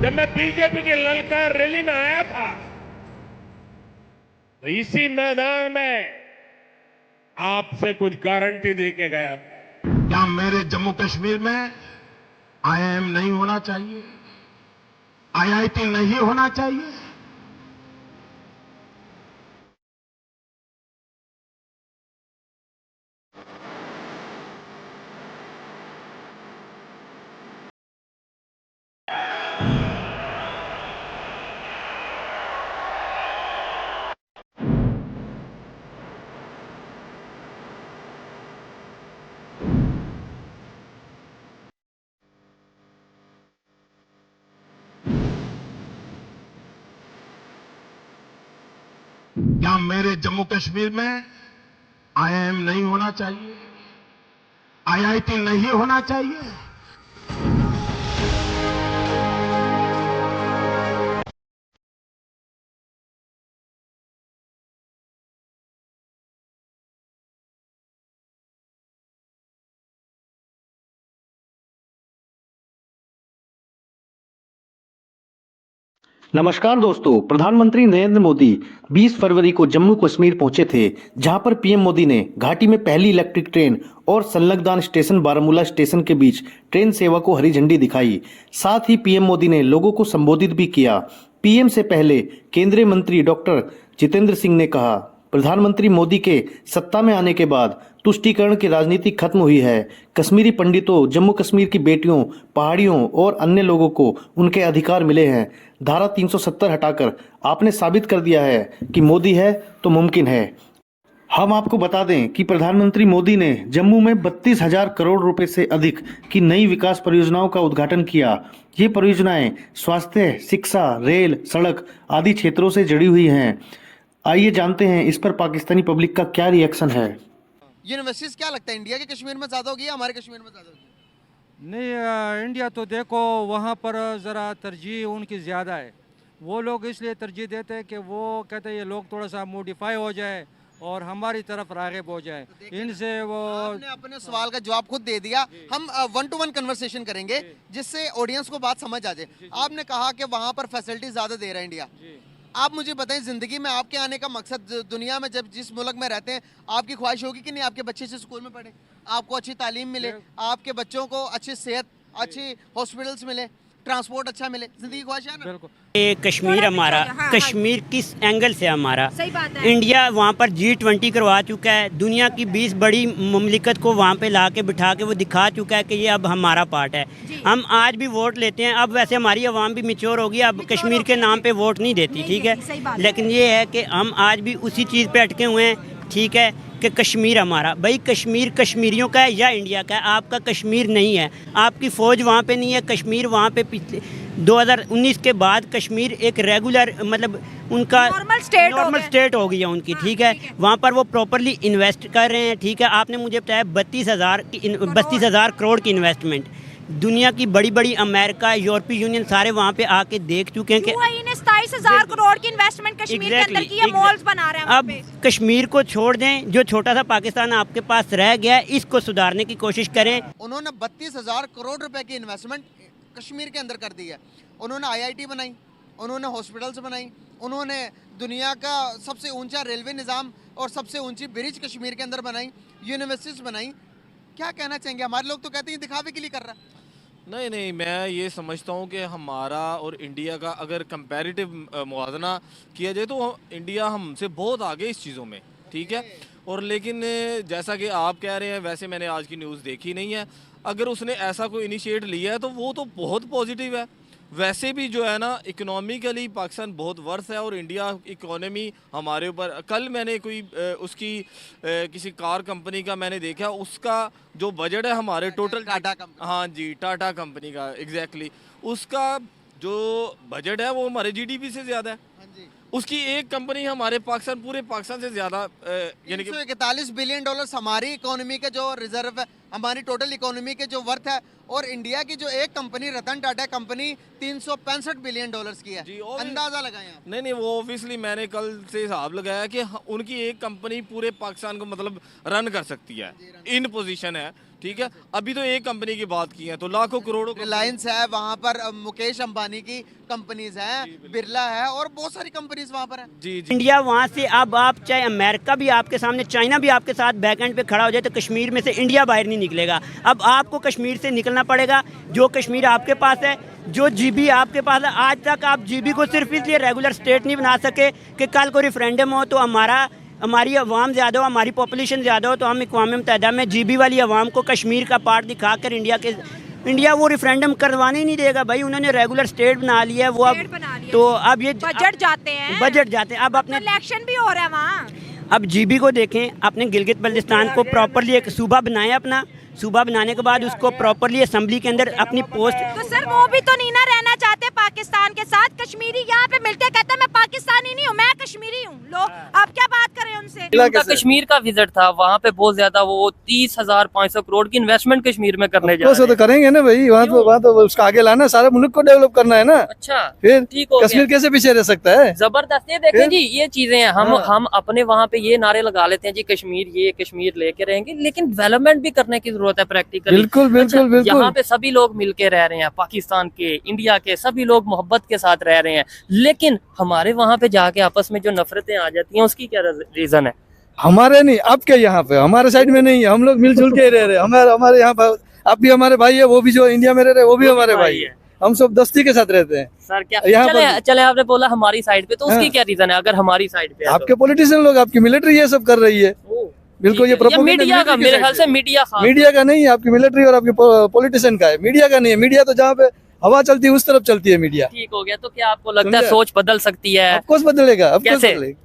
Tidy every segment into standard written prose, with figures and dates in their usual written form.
जब मैं बीजेपी की ललकार रैली में आया था तो इसी मैदान में आपसे कुछ गारंटी दे के गया। क्या मेरे जम्मू कश्मीर में आईआईएम नहीं होना चाहिए? आईआईटी नहीं होना चाहिए? क्या मेरे जम्मू कश्मीर में आईआईएम नहीं होना चाहिए? आईआईटी नहीं होना चाहिए? नमस्कार दोस्तों, प्रधानमंत्री नरेंद्र मोदी 20 फरवरी को जम्मू कश्मीर पहुंचे थे, जहां पर पीएम मोदी ने घाटी में पहली इलेक्ट्रिक ट्रेन और संलग्न स्टेशन बारामूला स्टेशन के बीच ट्रेन सेवा को हरी झंडी दिखाई। साथ ही पीएम मोदी ने लोगों को संबोधित भी किया। पीएम से पहले केंद्रीय मंत्री डॉक्टर जितेंद्र सिंह ने कहा, प्रधानमंत्री मोदी के सत्ता में आने के बाद तुष्टीकरण की राजनीति खत्म हुई है। कश्मीरी पंडितों, जम्मू कश्मीर की बेटियों, पहाड़ियों और अन्य लोगों को उनके अधिकार मिले हैं। धारा 370 हटाकर आपने साबित कर दिया है कि मोदी है तो मुमकिन है। हम आपको बता दें कि प्रधानमंत्री मोदी ने जम्मू में 32,000 करोड़ रुपए से अधिक की नई विकास परियोजनाओं का उद्घाटन किया। ये परियोजनाएं स्वास्थ्य, शिक्षा, रेल, सड़क आदि क्षेत्रों से जुड़ी हुई हैं। आइए जानते हैं इस पर पाकिस्तानी पब्लिक का क्या रिएक्शन है। यूनिवर्सिटीज क्या लगता है इंडिया के कश्मीर में ज़्यादा होगी या हमारे कश्मीर में ज़्यादा होगी? नहीं, इंडिया तो देखो वहाँ पर ज़रा तरजीह उनकी ज़्यादा है। वो लोग इसलिए तरजीह देते हैं कि वो कहते हैं ये लोग थोड़ा सा मॉडिफाई हो जाए और हमारी तरफ राग़िब हो जाए। इनसे वो आपने अपने सवाल का जवाब खुद दे दिया। हम 1-to-1 कन्वर्सेशन करेंगे जिससे ऑडियंस को बात समझ आ जाए। आपने कहा कि वहाँ पर फैसिलिटी ज़्यादा दे रहा है इंडिया। आप मुझे बताएं, जिंदगी में आपके आने का मकसद, दुनिया में जब जिस मुल्क में रहते हैं आपकी ख्वाहिश होगी कि नहीं आपके बच्चे से स्कूल में पढ़े, आपको अच्छी तालीम मिले, आपके बच्चों को अच्छी सेहत, अच्छी हॉस्पिटल्स मिले, ट्रांसपोर्ट अच्छा मिले, जिंदगी ख्वाहिश है ना? बिल्कुल। ये कश्मीर हमारा, हाँ, कश्मीर किस एंगल से हमारा, सही बात है। इंडिया वहाँ पर G20 करवा चुका है। दुनिया की 20 बड़ी मुमलिकत को वहाँ पे ला के बिठा के वो दिखा चुका है कि ये अब हमारा पार्ट है। हम आज भी वोट लेते हैं। अब वैसे हमारी आवाम भी मैच्योर होगी, अब कश्मीर के नाम पे वोट नहीं देती, ठीक है। लेकिन ये है कि हम आज भी उसी चीज़ पे अटके हुए हैं, ठीक है, कि कश्मीर हमारा। भाई कश्मीर कश्मीरियों का है या इंडिया का है? आपका कश्मीर नहीं है, आपकी फ़ौज वहाँ पे नहीं है। कश्मीर वहाँ पे पिछले 2019 के बाद कश्मीर एक रेगुलर, मतलब उनका नॉर्मल स्टेट हो गया उनकी, ठीक है। वहाँ पर वो प्रॉपरली इन्वेस्ट कर रहे हैं, ठीक है। आपने मुझे बताया 32,000 करोड़ की इन्वेस्टमेंट। दुनिया की बड़ी बड़ी अमेरिका, यूरोपीय यूनियन सारे वहाँ पे आके देख चुके हैं कि यूएई ने 27,000 करोड़ की इन्वेस्टमेंट कश्मीर के अंदर की है, मॉल्स बना रहे हैं वहाँ अब पे। कश्मीर को छोड़ दें, जो छोटा सा पाकिस्तान आपके पास रह गया है, इसको सुधारने की कोशिश करें। उन्होंने 32,000 करोड़ रुपए की इन्वेस्टमेंट कश्मीर के अंदर कर दी है। उन्होंने आईआईटी बनाई, उन्होंने हॉस्पिटल्स बनाई, उन्होंने दुनिया का सबसे ऊंचा रेलवे निज़ाम और सबसे ऊंची ब्रिज कश्मीर के अंदर बनाई, यूनिवर्सिटीज बनाई। क्या कहना चाहेंगे? हमारे लोग तो कहते हैं दिखावे के लिए कर रहा है। नहीं, मैं ये समझता हूँ कि हमारा और इंडिया का अगर कंपैरेटिव मुआवजा किया जाए तो इंडिया हमसे बहुत आगे इस चीज़ों में, ठीक है। और लेकिन जैसा कि आप कह रहे हैं, वैसे मैंने आज की न्यूज़ देखी नहीं है। अगर उसने ऐसा कोई इनिशिएट लिया है तो वो तो बहुत पॉजिटिव है। वैसे भी जो है ना, इकोनॉमिकली पाकिस्तान बहुत वर्थ है और इंडिया इकोनॉमी हमारे ऊपर। कल मैंने कोई उसकी किसी कार कंपनी का मैंने देखा, उसका जो बजट है हमारे टोटल, टाटा कंपनी, हाँ जी, टाटा कंपनी का एग्जैक्टली, उसका जो बजट है वो हमारे जीडीपी से ज़्यादा है। उसकी एक कंपनी हमारे पाकिस्तान, पूरे पाकिस्तान से ज़्यादा, यानी कि 41 बिलियन डॉलर हमारी इकोनॉमी के जो रिजर्व है, हमारी टोटल इकोनॉमी के जो वर्थ है, और इंडिया की जो एक company Ratan Tata company 365 billion dollars की है, जी, और अंदाजा लगाएं आप। नहीं, वो ऑब्वियसली मैंने कल से हिसाब लगाया कि उनकी एक कंपनी पूरे पाकिस्तान को मतलब रन कर सकती है, इन पोजीशन है, ठीक है। अभी तो एक कंपनी की बात की है तो लाखों करोड़ों रिलायंस है वहाँ पर, मुकेश अंबानी की कंपनीज हैं, बिरला है और बहुत सारी कंपनीज वहाँ पर हैं। जी जी। इंडिया वहाँ से अब आप चाहे अमेरिका भी आपके सामने, चाइना भी आपके साथ बैकएंड पे खड़ा हो जाए तो कश्मीर में से इंडिया बाहर नहीं निकलेगा। अब आपको कश्मीर से निकलना पड़ेगा। जो कश्मीर आपके पास है, जो जीबी आपके पास है, आज तक आप जीबी को सिर्फ इसलिए रेगुलर स्टेट नहीं बना सके कि कल को रेफरेंडम हो तो हमारी अवाम ज़्यादा हो, हमारी पॉपुलेशन ज़्यादा हो तो हम अक़वाम मुत्तहिदा में जीबी वाली अवाम को कश्मीर का पार्ट दिखाकर इंडिया वो रेफरेंडम करवाने ही नहीं देगा भाई। उन्होंने रेगुलर स्टेट बना लिया है वो अब, तो अब ये बजट जाते हैं अब अपने इलेक्शन भी हो रहा है वहाँ। अब जीबी को देखें, अपने गिलगित बल्तिस्तान को प्रॉपरली एक सूबा बनाया, अपना सूबा बनाने के बाद उसको प्रॉपरली असेंबली के अंदर अपनी पोस्ट। तो सर वो भी तो नहीं ना रहना चाहते पाकिस्तान के साथ। कश्मीरी यहाँ पे मिलते कहते हैं मैं पाकिस्तानी नहीं हूँ, मैं कश्मीरी हूँ। लोग आप क्या बात करें उनसे। उनका कश्मीर का विजिट था, वहाँ पे बहुत ज्यादा वो 30,500 करोड़ की इन्वेस्टमेंट कश्मीर में करने जा रहे हैं। तो करेंगे ना भाई, वहाँ तो उसका आगे लाना, सारे मुल्क को डेवलप करना है ना। अच्छा, फिर ठीक हो कश्मीर कैसे पीछे रह सकता है। जबरदस्त। ये देखें जी, ये चीजें हैं। हम अपने वहाँ पे ये नारे लगा लेते हैं जी कश्मीर लेके रहेंगे, लेकिन डेवलपमेंट भी करने की जरूरत है प्रैक्टिकली। बिल्कुल बिल्कुल बिल्कुल। यहाँ पे सभी लोग मिलके रह रहे हैं, पाकिस्तान के, इंडिया के, सभी लोग मोहब्बत के साथ रह रहे हैं, लेकिन हमारे वहाँ पे जाके आपस में जो नफरतें आ जाती हैं उसकी क्या रीजन है। हमारे नहीं, आपके यहाँ पे, हमारे साइड में नहीं है। हम लोग मिलजुल के रह रहे हैं। हमारे यहाँ पर आप भी हमारे भाई है, वो भी जो इंडिया में रह रहे हैं वो भी हमारे भाई है। हम सब दोस्ती के साथ रहते हैं। सर क्या चले आपने बोला हमारी साइड पे, तो उसकी क्या रीजन है अगर हमारी साइड पे? आपके पॉलिटिशियन लोग, आपकी मिलिट्री ये सब कर रही है। बिल्कुल, ये मीडिया का, मेरे ख्याल से मीडिया का नहीं है, आपकी मिलिट्री और आपके पॉलिटिशियन का है। मीडिया का नहीं है। मीडिया तो जहाँ पे हवा चलती है उस तरफ चलती है मीडिया। ठीक हो गया। तो क्या आपको लगता है सोच बदल सकती है? ऑफकोर्स बदलेगा, ऑफकोर्स बदलेगा।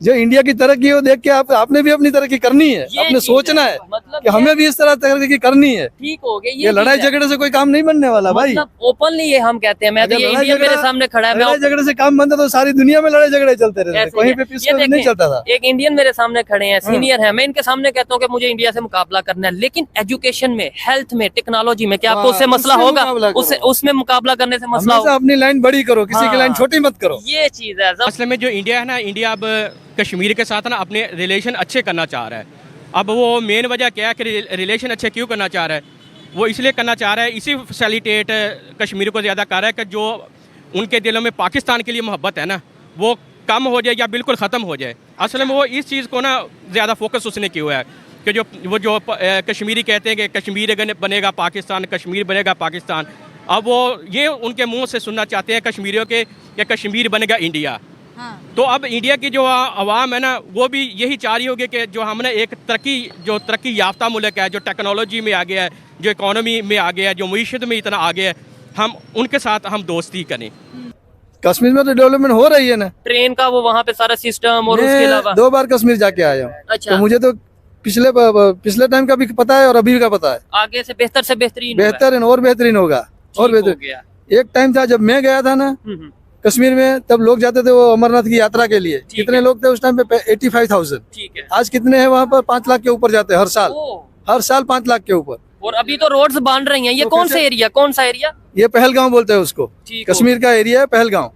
जो इंडिया की तरक्की हो देख के आपने भी अपनी तरक्की करनी है, आपने सोचना है मतलब कि हमें भी इस तरह तरक्की करनी है। ठीक हो गया। ये लड़ाई झगड़े से कोई काम नहीं बनने वाला भाई। ओपनली ये हम कहते हैं। मैं तो ये इंडियन मेरे सामने खड़ा है, लड़ाई झगड़े से काम बनता तो सारी दुनिया में लड़ाई झगड़े चलते रहते, कहीं पे पीसफुल नहीं चलता था। एक इंडियन मेरे सामने खड़े हैं, सीनियर है, मैं इनके सामने कहता हूँ कि मुझे इंडिया से मुकाबला करना है, लेकिन एजुकेशन में, हेल्थ में, टेक्नोलॉजी में क्या आपको उससे मसला होगा? उसमें मुकाबला करने से मसला होगा। अपनी लाइन बड़ी करो, किसी की लाइन छोटी मत करो। ये चीज है असल में। जो इंडिया है ना, इंडिया अब कश्मीर के साथ ना अपने रिलेशन अच्छे करना चाह रहा है। अब वो मेन वजह क्या है कि रिलेशन अच्छे क्यों करना चाह रहा है? वो इसलिए करना चाह रहा है, इसी फैसिलिटेट कश्मीर को ज़्यादा कर रहा है कि जो उनके दिलों में पाकिस्तान के लिए मोहब्बत है ना, वो कम हो जाए या बिल्कुल ख़त्म हो जाए। असल में वो इस चीज़ को ना ज़्यादा फोकस उसने किया हुआ है कि जो कश्मीरी कहते हैं कि कश्मीर बनेगा पाकिस्तान, कश्मीर बनेगा पाकिस्तान। अब वो ये उनके मुँह से सुनना चाहते हैं कश्मीरियों के कि कश्मीर बनेगा इंडिया। तो अब इंडिया की जो आवाम है ना, वो भी यही चाह रही होगी कि जो हमने एक तरक्की याफ्ता मुल्क है, जो टेक्नोलॉजी में आ गया है, जो इकोनॉमी में आ गया है, जो मईशत में इतना आ गया है, हम उनके साथ हम दोस्ती करें। कश्मीर में तो डेवलपमेंट हो रही है ना, ट्रेन का वो वहाँ पे सारा सिस्टम, और उसके अलावा 2 बार कश्मीर जाके आया हूँ। अच्छा। तो मुझे तो पिछले टाइम का भी पता है और अभी का पता है। आगे से बेहतरीन और बेहतरीन होगा और बेहतरीन। एक टाइम था जब मैं गया था ना कश्मीर में, तब लोग जाते थे वो अमरनाथ की यात्रा के लिए। कितने लोग थे उस टाइम पे? 85,000। ठीक है। आज कितने हैं वहाँ पर? 5 लाख के ऊपर जाते हैं हर साल 5 लाख के ऊपर। और अभी तो रोड्स बन रही हैं। ये कौन सा एरिया? ये पहलगांव बोलते हैं उसको। कश्मीर का एरिया है पहलगांव,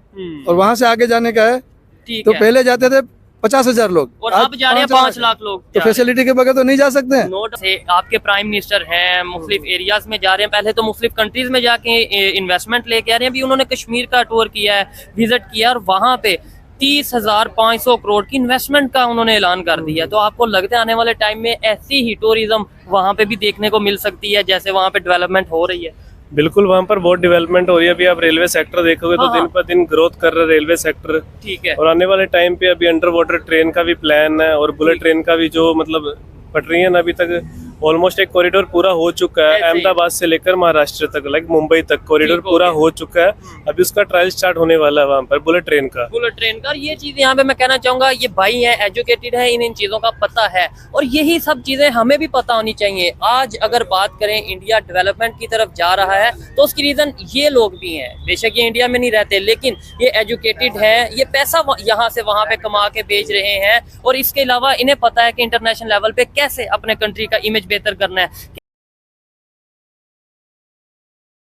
और वहाँ से आगे जाने का है। तो पहले जाते थे 50,000 लोग, और अब जा रहे हैं 5 लाख लोग। तो फैसिलिटी के बगैर तो नहीं जा सकते हैं। नोट से आपके प्राइम मिनिस्टर हैं, मुख्तलिफ एरियाज में जा रहे हैं, पहले तो मुख्तलिफ कंट्रीज में जाके इन्वेस्टमेंट लेके आ रहे हैं। अभी उन्होंने कश्मीर का टूर किया है, विजिट किया, और वहाँ पे 30,500 करोड़ की इन्वेस्टमेंट का उन्होंने ऐलान कर दिया। तो आपको लगता है आने वाले टाइम में ऐसी ही टूरिज्म वहाँ पे भी देखने को मिल सकती है जैसे वहाँ पे डेवलपमेंट हो रही है? बिल्कुल, वहाँ पर बहुत डेवलपमेंट हो रही है। अभी आप रेलवे सेक्टर देखोगे तो दिन पर दिन ग्रोथ कर रहा है रेलवे सेक्टर। ठीक है। और आने वाले टाइम पे अभी अंडर वाटर ट्रेन का भी प्लान है, और बुलेट ट्रेन का भी जो मतलब पटरियां अभी तक ऑलमोस्ट एक कॉरिडोर पूरा हो चुका है। अहमदाबाद से लेकर महाराष्ट्र तक, लाइक मुंबई तक कॉरिडोर पूरा हो चुका है। अभी उसका ट्रायल स्टार्ट होने वाला है वहाँ पर बुलेट ट्रेन का। ये चीज यहाँ पे मैं कहना चाहूंगा, ये भाई है, एजुकेटेड है, इन चीजों का पता है, और यही सब चीजें हमें भी पता होनी चाहिए। आज अगर बात करें इंडिया डेवलपमेंट की तरफ जा रहा है तो उसकी रीजन ये लोग भी हैं। बेशक ये इंडिया में नहीं रहते, लेकिन ये एजुकेटेड है, ये पैसा यहाँ से वहाँ पे कमा के भेज रहे हैं, और इसके अलावा इन्हें पता है कि इंटरनेशनल लेवल पे कैसे अपने कंट्री का इमेज बेहतर करना है।